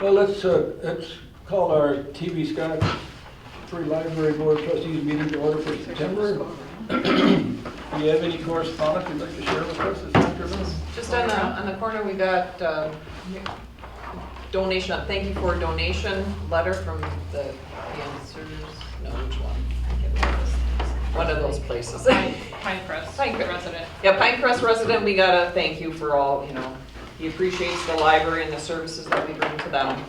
Well, let's call our TV Scott Free Library Board of Trustees meeting to order for September. Do you have any correspondence you'd like to share with us this afternoon? Just on the corner, we got donation, thank you for a donation letter from the answers, no, which one? I can't remember this. One of those places. Pinecrest resident. Yeah, Pinecrest resident, we got a thank you for all, he appreciates the library and the services that we bring to them,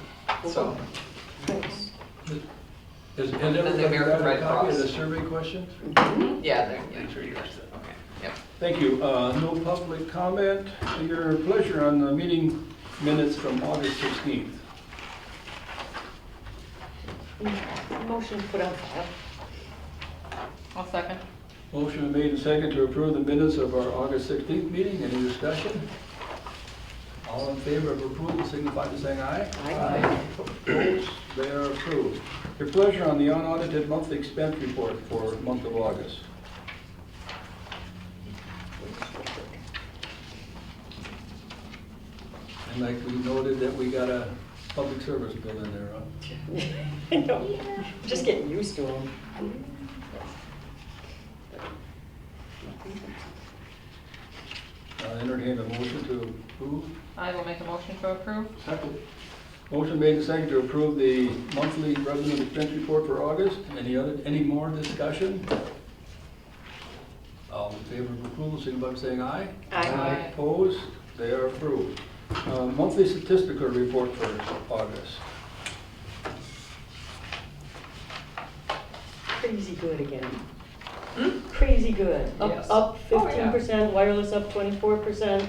so. Has the everybody American got a Red copy of Cross. the survey questions? Yeah, there, yeah. Make sure you guys did. Okay, yep. Thank you. No public comment. Your pleasure on the meeting minutes from August 16th. Motion put on file. I'll second. Motion made and second to approve the minutes of our August 16th meeting. Any discussion? All in favor of approval signify by saying aye. Aye. Opposed? They are approved. Your pleasure on the unaudited monthly expense report for the month of August. And like we noted that we got a public service bill in there, huh? I know. Just getting used to them. Entertain a motion to approve. I will make a motion to approve. Second. Motion made and seconded to approve the monthly revenue expense report for August. Any more discussion? All in favor of approval, signify by saying aye. Aye. Opposed? They are approved. Monthly statistical report for August. Crazy good again. Crazy good. Yes. Up Oh, yeah. 15%, wireless up 24%,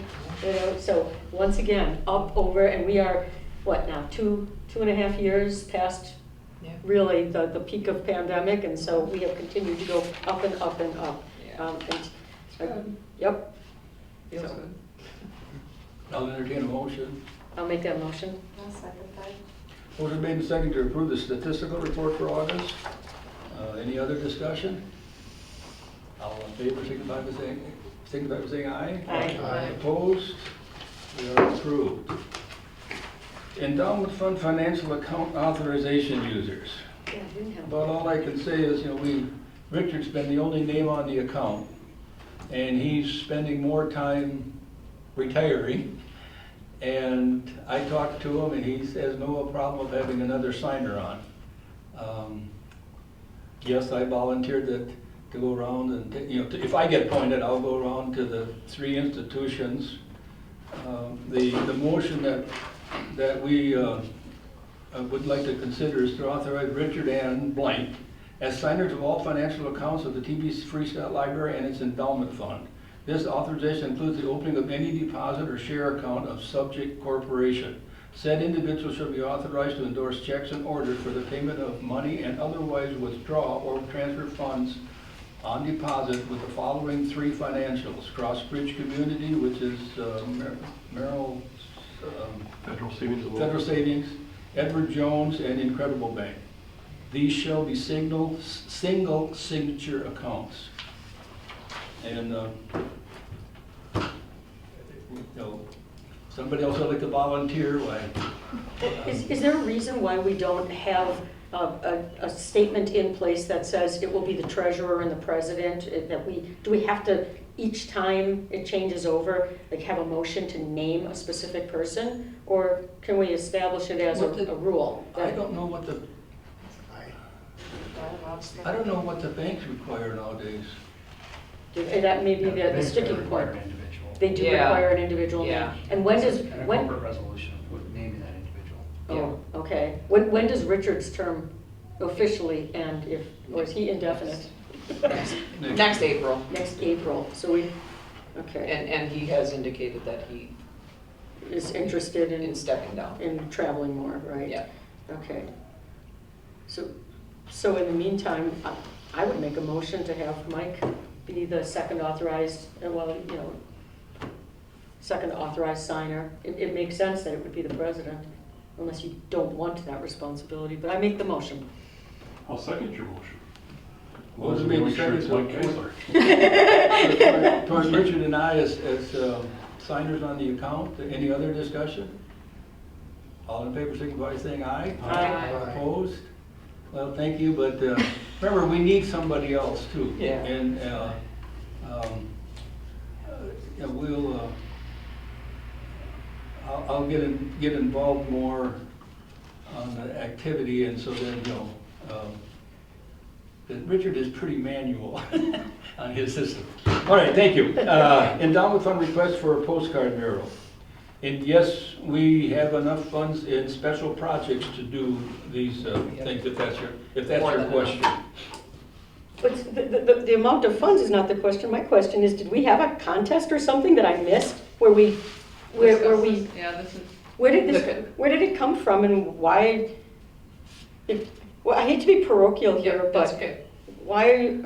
so once again, up over, and we are, what now, two and a half years past Yeah. really the peak of pandemic, and so we have continued to go up and up and up. Yeah. Yep. Feels So, good. I'll entertain a motion. I'll make that motion. Motion made and seconded to approve the statistical report for August. Any other discussion? All in favor, signify by saying aye. Aye. Opposed? They are approved. Endowment fund financial account authorization users. Yeah, I didn't have. About all I can say is, Richard's been the only name on the account, and he's spending more time retiring. And I talked to him, and he has no problem of having another signer on. Yes, I volunteered to go around and, if I get appointed, I'll go around to the 3 institutions. The motion that we would like to consider is to authorize Richard and blank as signers of all financial accounts of the TB Free Scott Library and its endowment fund. This authorization includes the opening of any deposit or share account of subject corporation. Said individual shall be authorized to endorse checks and orders for the payment of money and otherwise withdraw or transfer funds on deposit with the following 3 financials: Crossbridge Community, which is Merrill Federal Savings, Edward Jones, and Incredible Bank. These shall be single signature accounts. And somebody else would like to volunteer. Why? Is there a reason why we don't have a statement in place that says it will be the treasurer and the president? Do we have to, each time it changes over, like have a motion to name a specific person? Or can we establish it as a rule? I don't know what the banks require nowadays. That may be the sticking point. They do Yeah. require an individual name. Yeah. And when does, And a when, corporate resolution would name that individual. oh, okay. When does Richard's term officially end, or is he indefinite? Next April, Next April, so okay, and he has indicated that he is interested in stepping down. in traveling more, right? Yeah. Okay. So in the meantime, I would make a motion to have Mike be the second authorized, second authorized signer. It makes sense that it would be the president, unless you don't want that responsibility, but I make the motion. I'll second your motion. Motion made and Make sure it's seconded. Mike Kessler. Towards Richard and I as signers on the account. Any other discussion? All in favor, signify by saying aye. Aye. Opposed? Well, thank you, but remember, we need somebody else too. Yeah. And yeah, I'll get involved more on the activity, and so then, Richard is pretty manual on his system. All right, thank you. Endowment fund request for a postcard mural. And yes, we have enough funds in special projects to do these things, if that's More your than question. But the amount of funds is not the question. My question is, did we have a contest or something that I missed where we, Yeah, this is, where did Look this, at- where did it come from and why? Well, I hate to be parochial here, Yep, that's but okay. why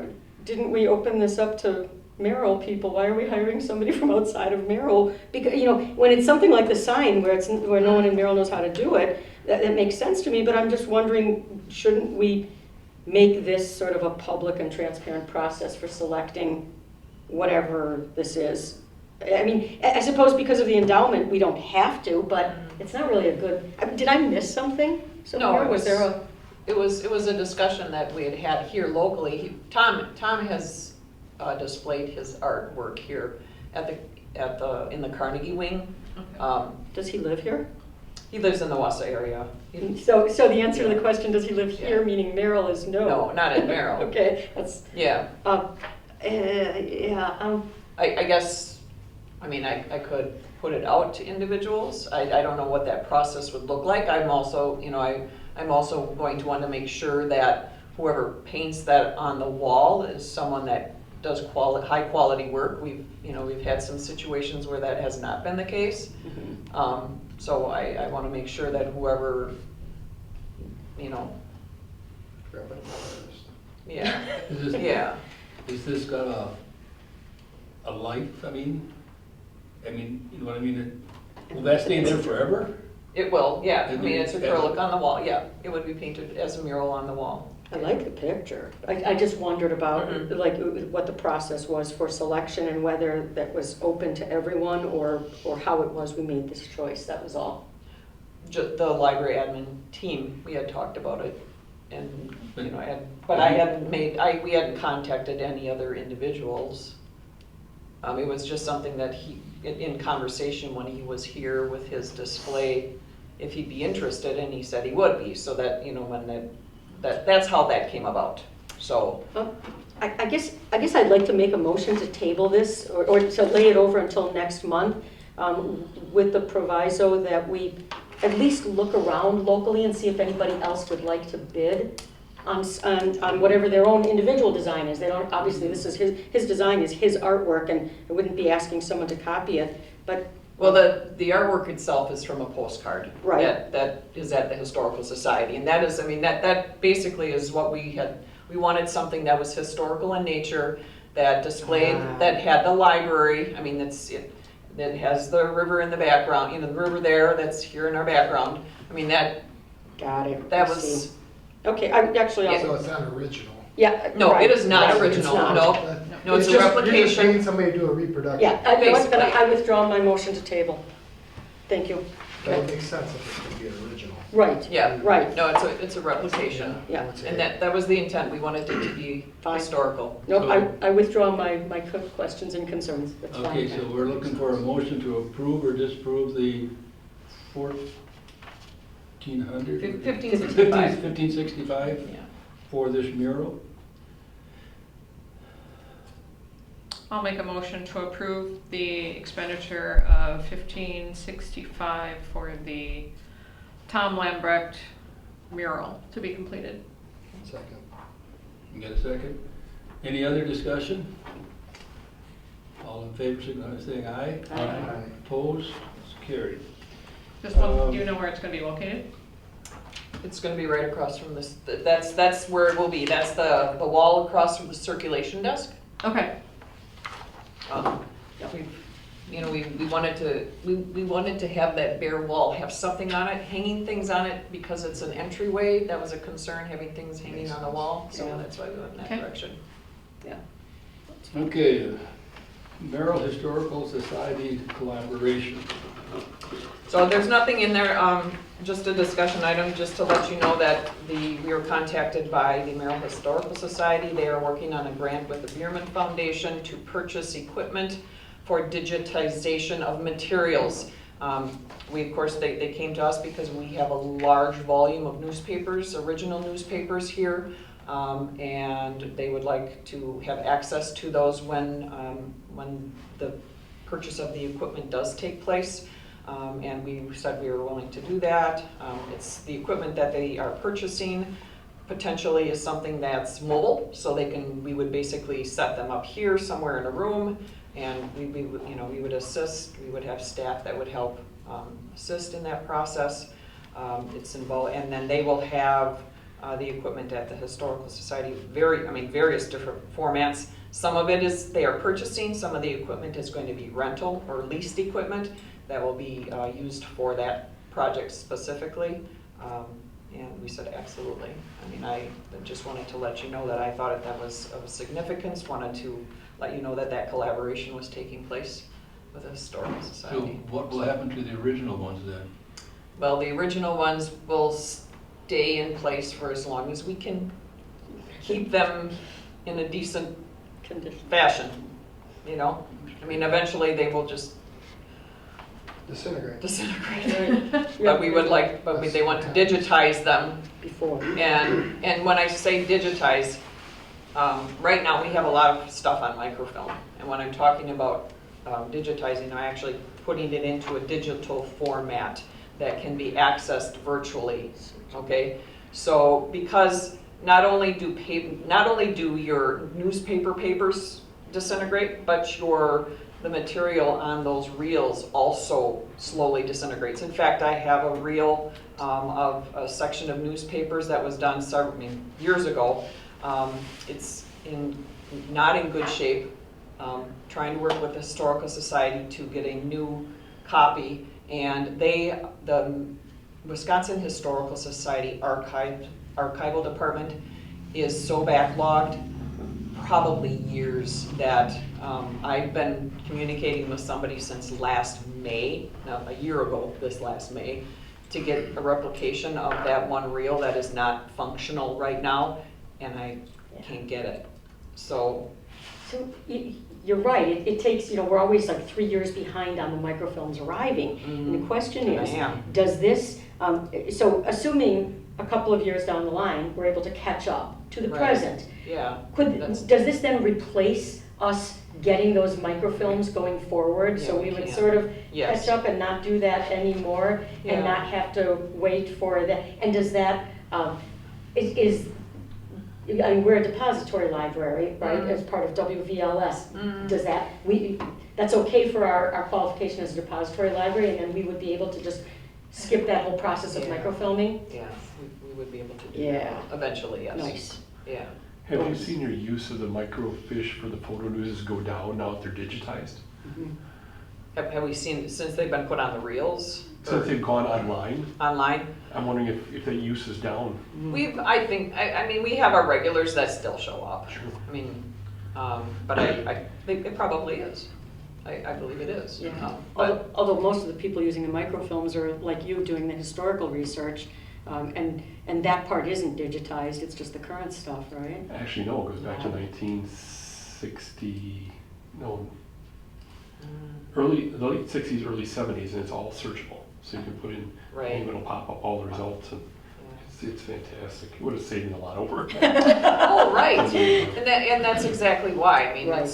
didn't we open this up to Merrill people? Why are we hiring somebody from outside of Merrill? Because, when it's something like the sign where no one in Merrill knows how to do it, that makes sense to me, but I'm just wondering, shouldn't we make this sort of a public and transparent process for selecting whatever this is? I mean, I suppose because of the endowment, we don't have to, but it's not really a good, did I miss something somewhere? it Was there a? It was a discussion that we had here locally. Tom has displayed his artwork here in the Carnegie Wing. Does he live here? He lives in the Wausau area. So the answer to the Yeah. question, does he live here, Yeah. meaning Merrill, is no. No, not in Merrill. Okay, that's, Yeah, yeah, I guess, I mean, I could put it out to individuals. I don't know what that process would look like. I'm also, I'm also going to want to make sure that whoever paints that on the wall is someone that does high quality work. We've had some situations where that has not been the case. So I want to make sure that whoever, yeah, Is this, yeah. is this got a life? I mean, you know what I mean? Will that stay there forever? It will, yeah. I It'd mean, be- it's acrylic on the wall, yeah. It would be painted as a mural on the wall. I like the picture. I just wondered about, Mhm. like, what the process was for selection and whether that was open to everyone or how it was we made this choice, that was all. The library admin team, we had talked about it, and, we hadn't contacted any other individuals. It was just something that in conversation when he was here with his display, if he'd be interested, and he said he would be, so that, when that's how that came about, so. Well, I guess I'd like to make a motion to table this or to lay it over until next month with the proviso that we at least look around locally and see if anybody else would like to bid on whatever their own individual design is. They don't, obviously this is his design is his artwork, and I wouldn't be asking someone to copy it, but. Well, the artwork itself is from a postcard. Right. That is at the Historical Society, and that is, that basically is what we had. We wanted something that was historical in nature, that displayed, that had the library, that has the river in the background, the river there, that's here in our background. Got it. That I was, see. Okay, I actually, Yeah. So it's not original. yeah. no, right. it is not Right, original, it's not. no. No, it's a just- You're just replication. paying somebody to do a reproduction. Yeah, you know what, then Basically. I withdraw my motion to table. Thank you. That would make sense if it could be an original. Right, Yeah. right, No, it's a replication. yeah. And that was the intent, we wanted it to be Fine. historical. Nope, I withdraw my questions and concerns, that's fine. Okay, so we're looking for a motion to approve or disapprove the 1,400? 1565. 1565 Yeah. for this mural. I'll make a motion to approve the expenditure of $1565 for the Tom Lambrecht mural to be completed. Second. You got a second? Any other discussion? All in favor, signify by saying aye. Aye. Opposed? It's carried. This one, do you know where it's gonna be located? It's gonna be right across from this, that's where it will be, that's the wall across from the circulation desk. Okay, We wanted to have that bare wall, have something on it, hanging things on it, because it's an entryway, that was a concern, having things hanging on the wall, so Yeah. that's why we went in that Okay. direction. Yeah. Okay, Merrill Historical Society collaboration. So there's nothing in there, just a discussion item, just to let you know that we were contacted by the Merrill Historical Society. They are working on a grant with the Bierman Foundation to purchase equipment for digitization of materials. Of course, they came to us because we have a large volume of newspapers, original newspapers here, and they would like to have access to those when the purchase of the equipment does take place. And we said we were willing to do that. It's the equipment that they are purchasing potentially is something that's mobile, so we would basically set them up here somewhere in a room, and we would assist. We would have staff that would help assist in that process. It's involved, and then they will have the equipment at the Historical Society, various different formats. Some of it is they are purchasing, some of the equipment is going to be rental or leased equipment that will be used for that project specifically. And we said absolutely. I just wanted to let you know that I thought that was of significance, wanted to let you know that collaboration was taking place with the Historical So Society. what will happen to the original ones then? Well, the original ones will stay in place for as long as we can keep them in a decent Condition. fashion, Eventually they will just Disintegrate. disintegrate. But they want to digitize them. Before. And when I say digitize, right now we have a lot of stuff on microfilm. And when I'm talking about digitizing, I'm actually putting it into a digital format that can be accessed virtually, okay? So because not only do your newspaper papers disintegrate, but the material on those reels also slowly disintegrates. In fact, I have a reel of a section of newspapers that was done years ago. It's not in good shape. Trying to work with the Historical Society to get a new copy, and the Wisconsin Historical Society archival department is so backlogged, probably years, that I've been communicating with somebody since last May, a year ago this last May, to get a replication of that one reel that is not functional right now, and I can't get it. So You're right, it takes, we're always like 3 years behind on the microfilms arriving. And the question is, does this, so assuming a couple of years down the line, we're able to catch up to the Right. present, yeah, does this then replace us getting those microfilms going forward? Yeah, So we we would can. sort of Yes. catch up and not do that anymore, Yeah. and not have to wait for that? And does that, we're a depository library, right, Mhm. as part of WVLS. Mhm. Does that, that's okay for our qualification as a depository library, and then we would be able to just skip that whole process of Yeah. microfilming? yeah, we would be able to do Yeah. that eventually, yes. Nice. Yeah. Have you seen your use of the microfiche for the photo news go down now that they're digitized? Have we seen, since they've been put on the reels? Since or they've gone online, online? I'm wondering if that use is down. We have our regulars that still show up. Sure. But I think it probably is. I believe it is. Yeah. But, Although most of the people using the microfilms are like you, doing the historical research, and that part isn't digitized, it's just the current stuff, right? Actually, no, it goes back to Wow. 1960, the late 60s, early 70s, and it's all searchable. So you can put in, Right. and it'll pop up all the results, and it's fantastic. It would have saved me a lot of work. oh, right. And that's exactly why. Right.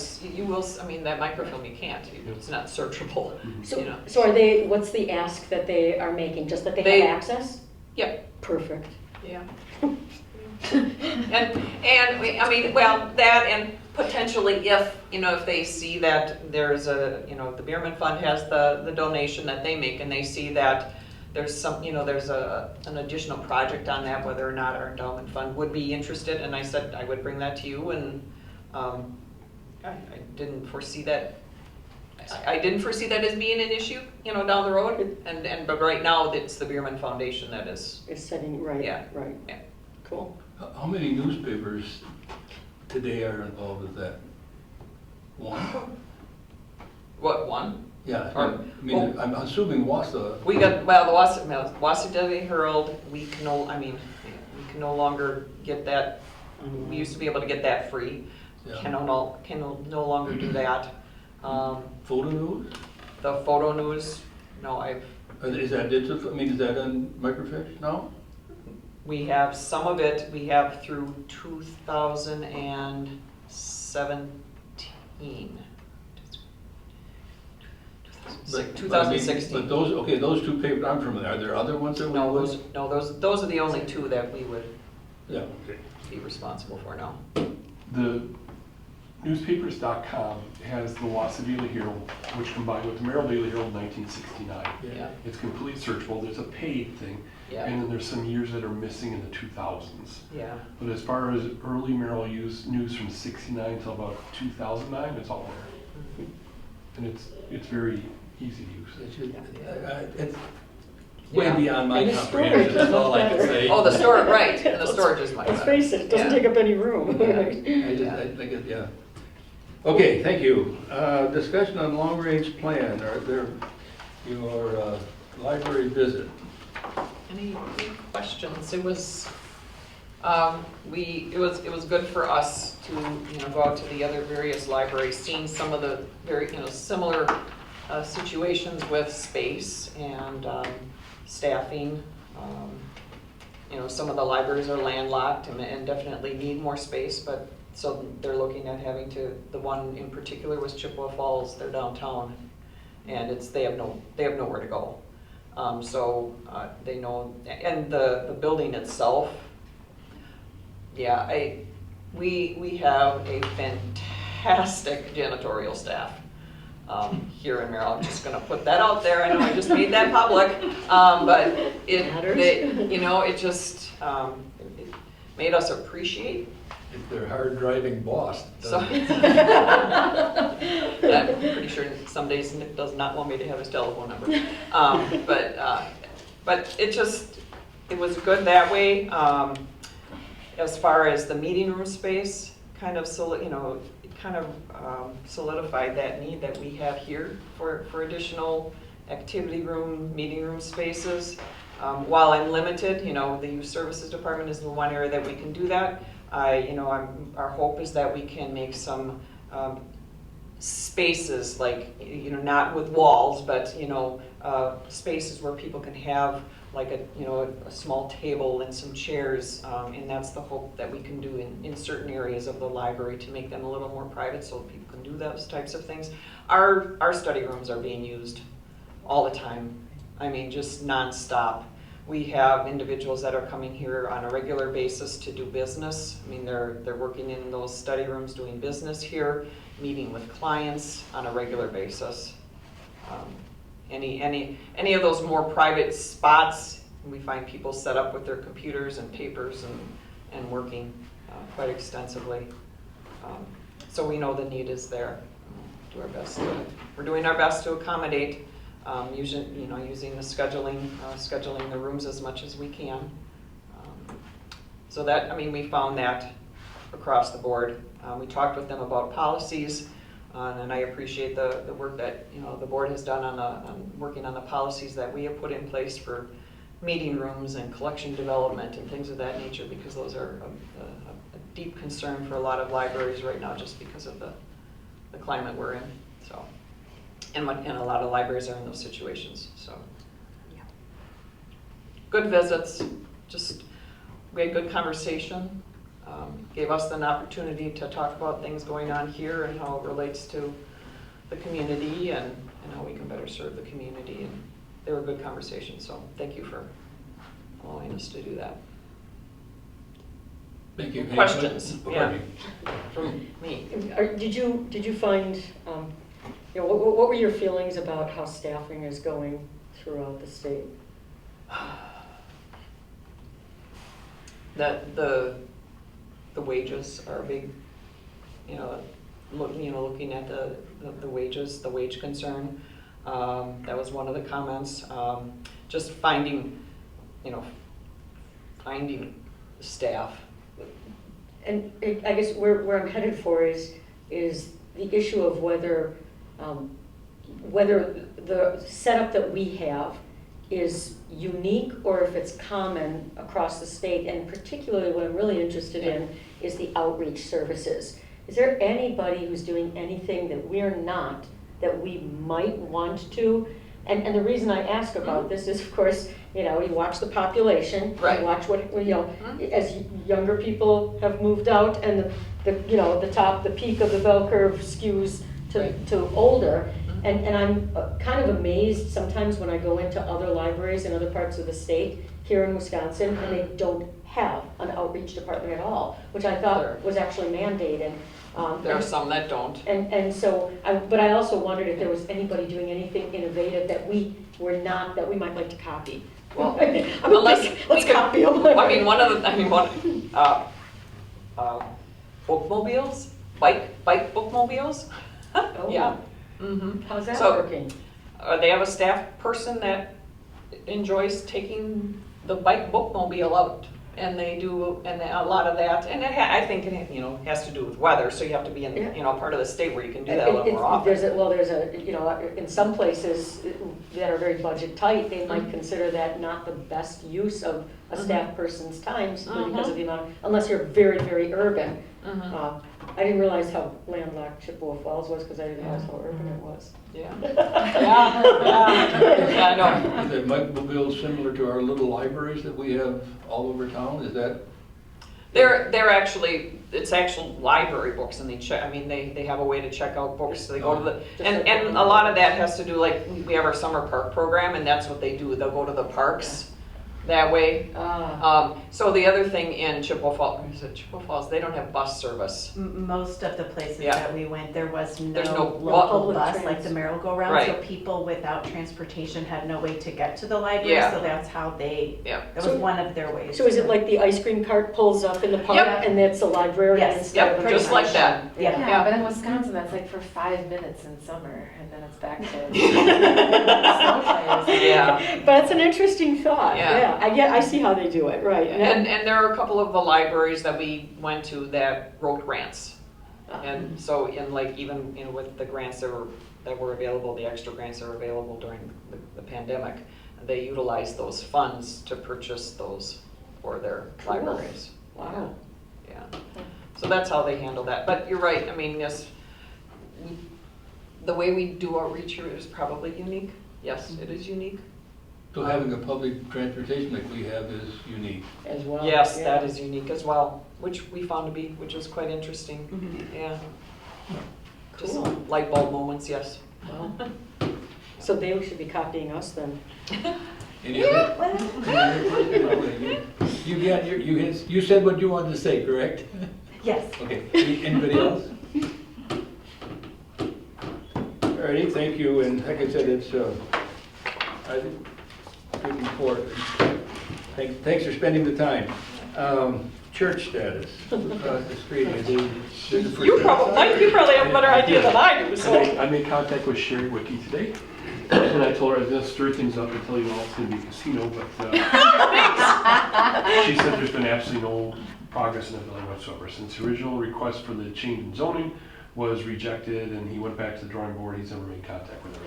That microfilm you can't. It's not searchable. So are they, what's the ask that they are making? Just that they They- have access? Yeah. Perfect. Yeah. That and potentially if they see that there's the Bierman Fund has the donation that they make, and they see that there's there's an additional project on that, whether or not our endowment fund would be interested, and I said I would bring that to you, and I didn't foresee that. I didn't foresee that as being an issue, down the road, but right now it's the Bierman Foundation that is. It's setting, right, Yeah. right. Yeah. Cool. How many newspapers today are involved with that? One? What, one? Yeah, Or- I mean, I'm assuming Wassa, We got, well, the Wassadaw Herald, we can no longer get that. We used to be able to get that free. yeah. Can no longer do that. Photo news? The photo news, no, Is that digital, I mean, is that in microfiche now? we have some of it, we have through 2017. But I mean, 2016. But those, okay, those two papers, I'm familiar, are there other ones that we No, would? those are the only two that we would Yeah, okay. be responsible for now. The newspapers.com has the Wassa Daily Herald, which combined with the Merrill Daily Herald 1969. Yeah, It's completely searchable. There's a paid thing, yeah, and then there's some years that are missing in the 2000s. yeah. But as far as early Merrill news from 69 till about 2009, it's all there. And it's very easy to use. It should- It's way Yeah. beyond my And the storage comprehension, is that's all much I can better. say. Oh, the storage, right, and the storage is much Let's better. face it, it doesn't Yeah. take up any room. I think it, yeah. Okay, thank you. Discussion on long-range plan, or your library visit. Any questions? It was, it was good for us to, go out to the other various libraries, seeing some of the very, similar situations with space and staffing. Some of the libraries are landlocked and definitely need more space, but so they're looking at having to, the one in particular was Chippewa Falls, they're downtown, and they have nowhere to go. So they know, and the building itself, yeah, we have a fantastic janitorial staff here in Merrill. I'm just gonna put that out there. I know I just made that public, but Matters. it just, it made us appreciate. If they're hard-driving boss. So, I'm pretty sure some days Nick does not want me to have his telephone number. But it was good that way. As far as the meeting room space, kind of solidified that need that we have here for additional activity room, meeting room spaces. While I'm limited, the youth services department is the one area that we can do that. Our hope is that we can make some spaces, like, not with walls, but, spaces where people can have like a small table and some chairs, and that's the hope that we can do in certain areas of the library to make them a little more private so people can do those types of things. Our study rooms are being used all the time. I mean, just nonstop. We have individuals that are coming here on a regular basis to do business. I mean, they're working in those study rooms doing business here, meeting with clients on a regular basis. Any of those more private spots, we find people set up with their computers and papers and working quite extensively. So we know the need is there. We're doing our best to accommodate. Using the scheduling the rooms as much as we can. So that, we found that across the board. We talked with them about policies, and I appreciate the work that the board has done on working on the policies that we have put in place for meeting rooms and collection development and things of that nature, because those are a deep concern for a lot of libraries right now, just because of the climate we're in. So. And a lot of libraries are in those situations, so. Yeah. Good visits, we had good conversation. Gave us an opportunity to talk about things going on here and how it relates to the community and how we can better serve the community. And they were good conversations, so thank you for allowing us to do that. Thank you. Any Questions? Pardon me. From me. Did you find, what were your feelings about how staffing is going throughout the state? That the wages are a big, looking at the wages, the wage concern. That was one of the comments. Just finding staff. And I guess where I'm headed for is the issue of whether whether the setup that we have is unique or if it's common across the state, and particularly what I'm really interested in is the outreach services. Is there anybody who's doing anything that we're not, that we might want to? And the reason I ask about this is, of course, you watch the population, Right. you watch what, as younger people have moved out and the peak of the bell curve skews Right. to older. And I'm kind of amazed sometimes when I go into other libraries in other parts of the state, here in Wisconsin, and they don't have an outreach department at all, which I Sure. thought was actually mandated. There are some that don't. And so, but I also wondered if there was anybody doing anything innovative that we were not, that we might like to copy. Well, I'm unless like, we let's could- copy them. Bookmobiles, bike bookmobiles. Oh. Yeah. Mm-hmm. How's that So- working? They have a staff person that enjoys taking the bike bookmobile out, and they do, and a lot of that, and I think it, has to do with weather, so you have to be in, Yeah. part of the state where you can do that a little more often. There's in some places that are very budget tight, they might consider that not the best use of a staff person's time simply because of the amount, unless you're very, very urban. Mhm. I didn't realize how landlocked Chippewa Falls was because I didn't realize how urban it was. Yeah. Yeah, I know. Is that Mobile similar to our little libraries that we have all over town? Is that? They're actually, it's actual library books, and they have a way to check out books, so they go to the, and a lot of that has to do, like, we have our summer park program, and that's what they do, they'll go to the parks that way. So the other thing in Chippewa Falls, they don't have bus service. Most of the places Yeah. that we went, there was There's no no local public bus trans- like the merry-go-round, Right. so people without transportation had no way to get to the library, Yeah. so that's how Yeah. that So- was one of their ways. So is it like the ice cream cart pulls up in the park Yep. and that's a librarian Yes. instead Yep, of a just like person? that. Yeah. Yeah, but in Wisconsin, that's like for 5 minutes in summer, and then it's back to snow tires. Yeah. But it's an interesting thought, Yeah. I see how they do it, right. And there are a couple of the libraries that we went to that wrote grants. And so in even, with the grants that were available, the extra grants that were available during the pandemic, they utilized those funds to purchase those for their Cool. libraries. Wow. Yeah. So that's how they handle that. But you're right, yes, the way we do outreach here is probably unique. Yes, it is unique. So having a public transportation like we have is unique. As well. Yes, yeah. that is unique as well, which we found to be, which is quite interesting. Yeah. Just Cool. light bulb moments, yes. Well, so they should be copying us then. Any other? You said what you wanted to say, correct? Yes. Okay, anybody else? Alrighty, thank you, and like I said, it's, I think, good report. Thanks for spending the time. Church status, across the street, You probably have a better idea than I do, so. I made contact with Sherry Wiki today, and I told her I was gonna stir things up and tell you all it's gonna be a casino, but, she said there's been absolutely no progress in the building whatsoever. Since the original request for the change in zoning was rejected, and he went back to the drawing board, he's never made contact with her.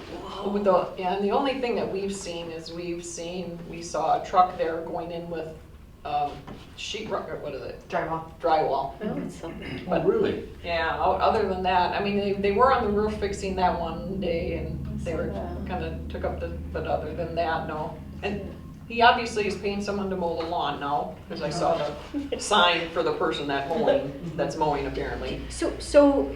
And the only thing that we've seen is we saw a truck there going in with sheet rock, or what is it? Drywall. Drywall. Well, that's something. Oh, really? Yeah, other than that, they were on the roof fixing that one day, and they were kind of took up but other than that, no. And he obviously is paying someone to mow the lawn now, because I saw the sign for the person that's mowing apparently. So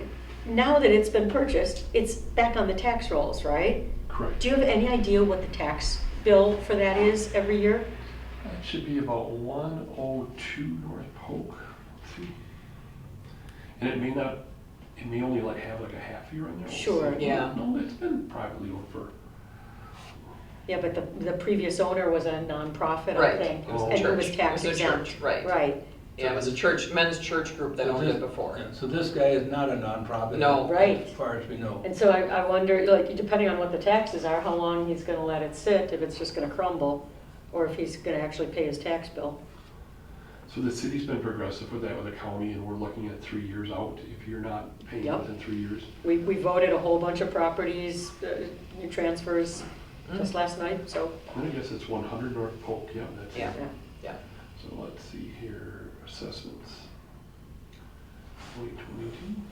now that it's been purchased, it's back on the tax rolls, right? Correct. Do you have any idea what the tax bill for that is every year? It should be about 102 North Polk. Let's see. And it may only have like a half year on there. Sure. Yeah. No, it's been privately owned for. Yeah, but the previous owner was a nonprofit, I Right. think. It was a And it church. was tax It was a exempt. church, right. Right, Yeah, it was a men's church group that owned it before. Yeah, so this guy is not a nonprofit? No. Right. As far as we know. and so I wonder, depending on what the taxes are, how long he's gonna let it sit, if it's just gonna crumble, or if he's gonna actually pay his tax bill. So the city's been progressive with that with the county, and we're looking at 3 years out if you're not paying Yep. within 3 years. We voted a whole bunch of properties, new transfers just last night, so. And I guess it's 100 North Polk, yeah, that's it. Yeah. Yeah. Yeah. So let's see here, assessments. 2022.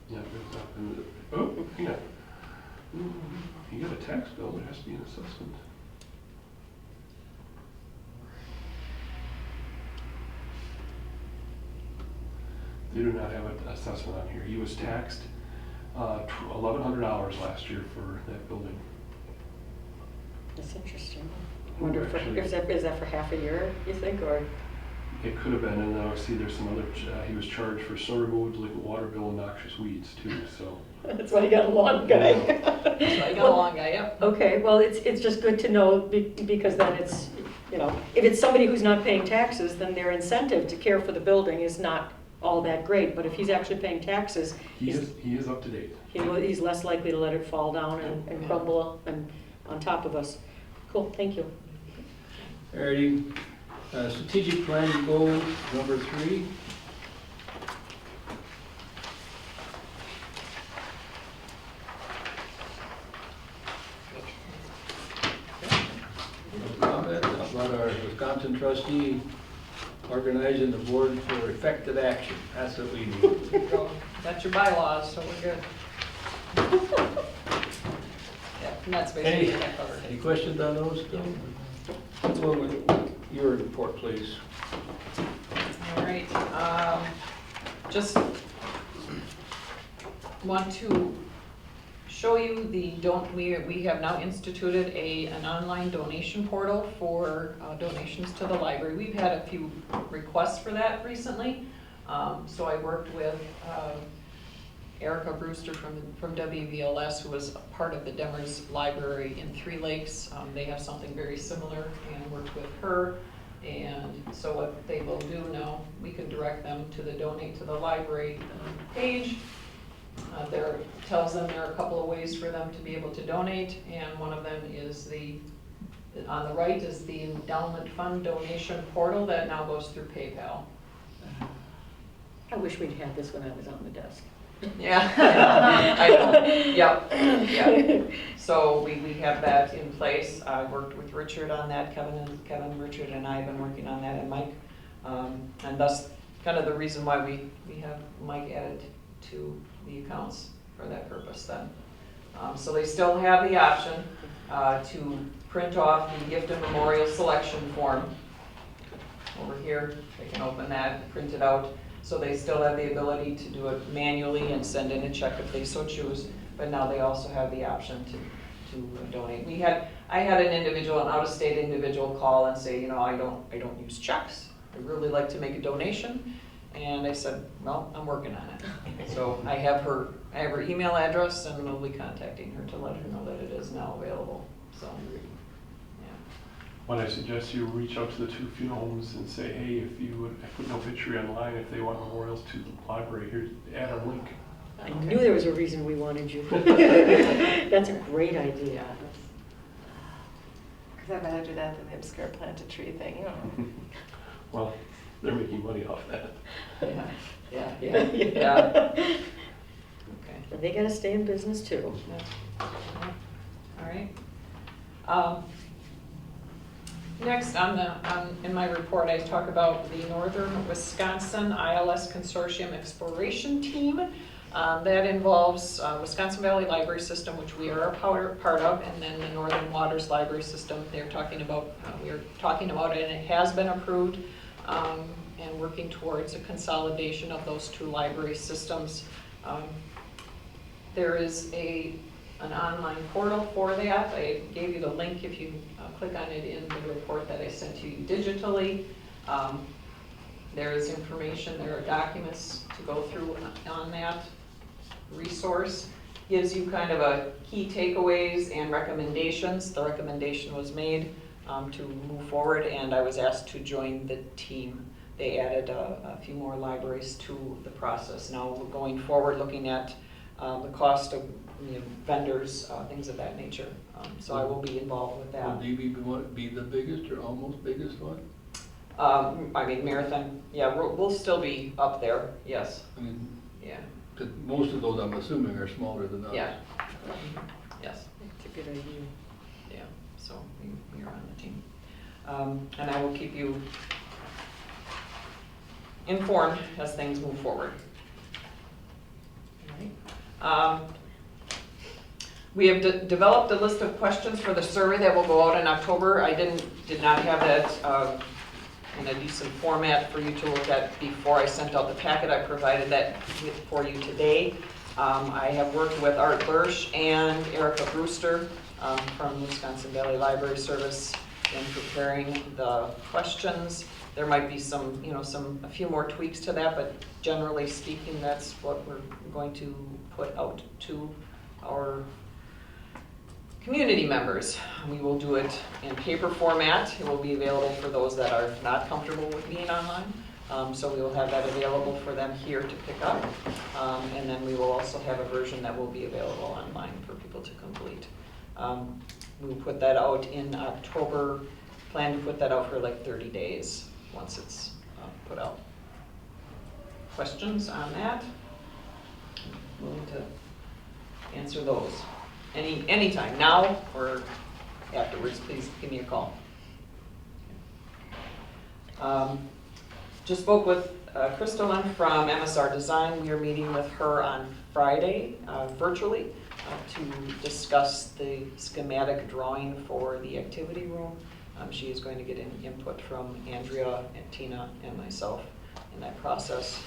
Yeah, it's up in the, oh, hang on. You got a tax bill, there has to be an assessment. They do not have an assessment on here. He was taxed $1,100 last year for that building. That's interesting. I wonder if, Actually- is that for half a year, you think, or? It could have been, and obviously there's some other, he was charged for snow removal, delinquent water bill, and noxious weeds too, so. That's why you got a long guy. So I got a long guy, yep. Okay, well, it's just good to know because then it's, you know, if it's somebody who's not paying taxes, then their incentive to care for the building is not all that great. But if he's actually paying taxes, He is up to date. he's less likely to let it fall down and crumble and on top of us. Cool, thank you. Alrighty, strategic plan goal number 3. No comment about our Wisconsin trustee organizing the board for effective action. That's what we need. So, that's your bylaws, so we're good. Yeah, and that's basically what I covered. Any questions on those, Bill? Let's go with your report, please. All right, just want to show you we have now instituted an online donation portal for donations to the library. We've had a few requests for that recently. So I worked with Erica Brewster from WVLS, who was a part of the Demers Library in Three Lakes. They have something very similar, and worked with her. And so what they will do now, we can direct them to the donate to the library page. There tells them there are a couple of ways for them to be able to donate, and one of them is on the right is the endowment fund donation portal that now goes through PayPal. I wish we'd had this when I was on the desk. Yeah, I know, yep. So we have that in place. I worked with Richard on that, Kevin, Richard, and I have been working on that, and Mike. And that's kind of the reason why we have Mike added to the accounts for that purpose then. So they still have the option to print off the gift and memorial selection form. Over here, they can open that and print it out. So they still have the ability to do it manually and send in a check if they so choose, but now they also have the option to donate. I had an out-of-state individual call and say, I don't use checks. I'd really like to make a donation. And I said, well, I'm working on it. So I have her email address, and we'll be contacting her to let her know that it is now available. So, yeah. When I suggest you reach out to the 2 funeral homes and say, hey, I put no picture online, if they want memorials to the library, here, add a link. I knew there was a reason we wanted you. That's a great idea. Because I'd rather do that than the obscure plant a tree thing, Well, they're making money off that. Yeah. Yeah. Okay. And they gotta stay in business too. All right. Next, in my report, I talk about the Northern Wisconsin ILS Consortium Exploration Team. That involves Wisconsin Valley Library System, which we are a part of, and then the Northern Waters Library System. We're talking about it, and it has been approved, and working towards a consolidation of those 2 library systems. There is an online portal for that. I gave you the link if you click on it in the report that I sent to you digitally. There is information, there are documents to go through on that resource. Gives you kind of a key takeaways and recommendations. The recommendation was made to move forward, and I was asked to join the team. They added a few more libraries to the process. Now we're going forward looking at the cost of, vendors, things of that nature. So I will be involved with that. Will DB be the biggest or almost biggest one? I mean, Marathon, yeah, we'll still be up there, yes, I mean, yeah, 'cause most of those I'm assuming are smaller than us. yeah, yes, It's a good idea. yeah, so you're on the team. And I will keep you informed as things move forward. All right. We have developed a list of questions for the survey that will go out in October. I did not have that in a decent format for you to look at before I sent out the packet. I provided that for you today. I have worked with Art Bursch and Erica Brewster from Wisconsin Valley Library Service in preparing the questions. There might be some, a few more tweaks to that, but generally speaking, that's what we're going to put out to our community members. We will do it in paper format. It will be available for those that are not comfortable with being online. So we will have that available for them here to pick up. And then we will also have a version that will be available online for people to complete. We will put that out in October. Plan to put that out for like 30 days once it's put out. Questions on that? Willing to answer those. Anytime, now or afterwards, please give me a call. Just spoke with Crystalline from MSR Design. We are meeting with her on Friday virtually to discuss the schematic drawing for the activity room. She is going to get an input from Andrea and Tina and myself in that process.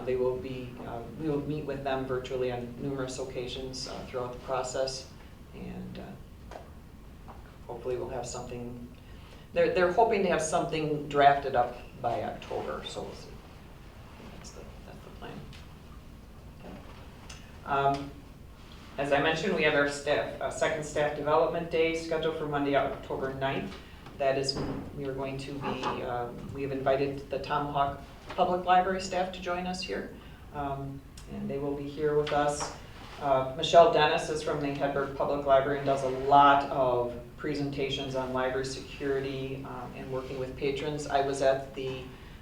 We will meet with them virtually on numerous occasions throughout the process, and hopefully we'll have something. They're hoping to have something drafted up by October, so we'll see. That's the plan. Okay. As I mentioned, we have our second staff development day scheduled for Monday, October 9th. That is when we are going to be, we have invited the Tomahawk Public Library staff to join us here. And they will be here with us. Michelle Dennis is from the Hedberg Public Library and does a lot of presentations on library security and working with patrons. I was at the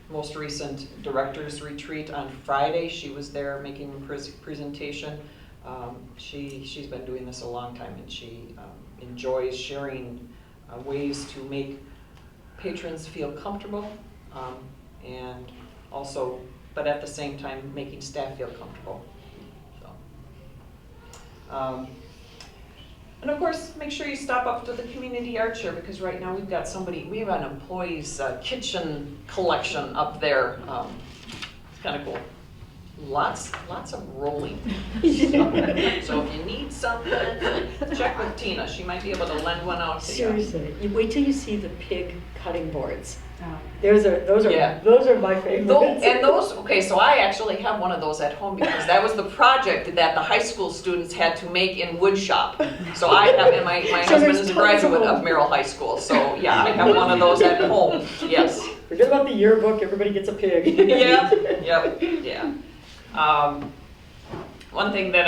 most recent director's retreat on Friday. She was there making a presentation. She's been doing this a long time, and she enjoys sharing ways to make patrons feel comfortable and also, but at the same time, making staff feel comfortable. So, and of course, make sure you stop up to the community art share, because right now we have an employee's kitchen collection up there. It's kind of cool. Lots of rolling. So if you need something, check with Tina. She might be able to lend one out to you. Seriously, you wait till you see the pig cutting boards. Oh. Those Yeah. are my favorites. Okay, so I actually have one of those at home because that was the project that the high school students had to make in wood shop. So I have, and my So husband there's is a tons graduate of them. of Merrill High School, so yeah, I have one of those at home, yes. Forget about the yearbook, everybody gets a pig. Yeah. One thing that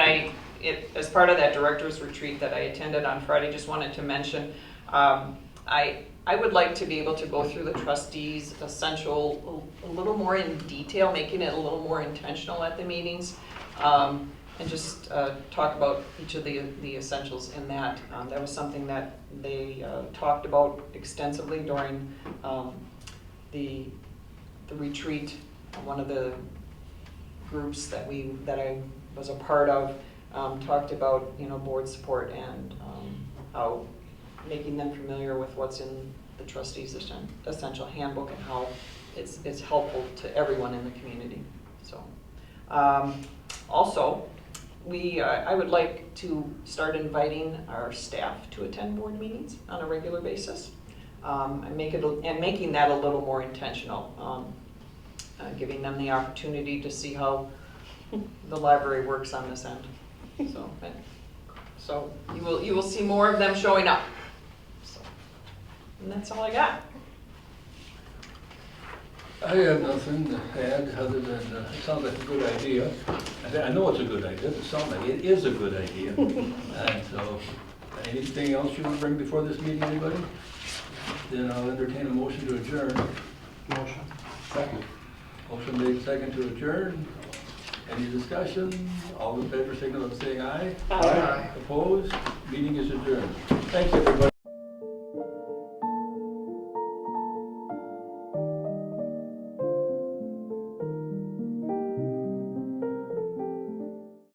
as part of that director's retreat that I attended on Friday, just wanted to mention, I would like to be able to go through the trustees' essential a little more in detail, making it a little more intentional at the meetings, and just talk about each of the essentials in that. That was something that they talked about extensively during the retreat. One of the groups that I was a part of talked about board support and how making them familiar with what's in the trustees' essential handbook and how it's helpful to everyone in the community. So also I would like to start inviting our staff to attend board meetings on a regular basis and making that a little more intentional. Giving them the opportunity to see how the library works on this end. So you will see more of them showing up. So, and that's all I got. I have nothing to add other than, it sounds like a good idea. I know it's a good idea, it sounds like it is a good idea. And so, anything else you want to bring before this meeting, anybody? Then I'll entertain a motion to adjourn. Motion. Second. Motion made second to adjourn. Any discussion? All in favor, signal by saying aye. Aye. Opposed? Meeting is adjourned. Thanks, everybody.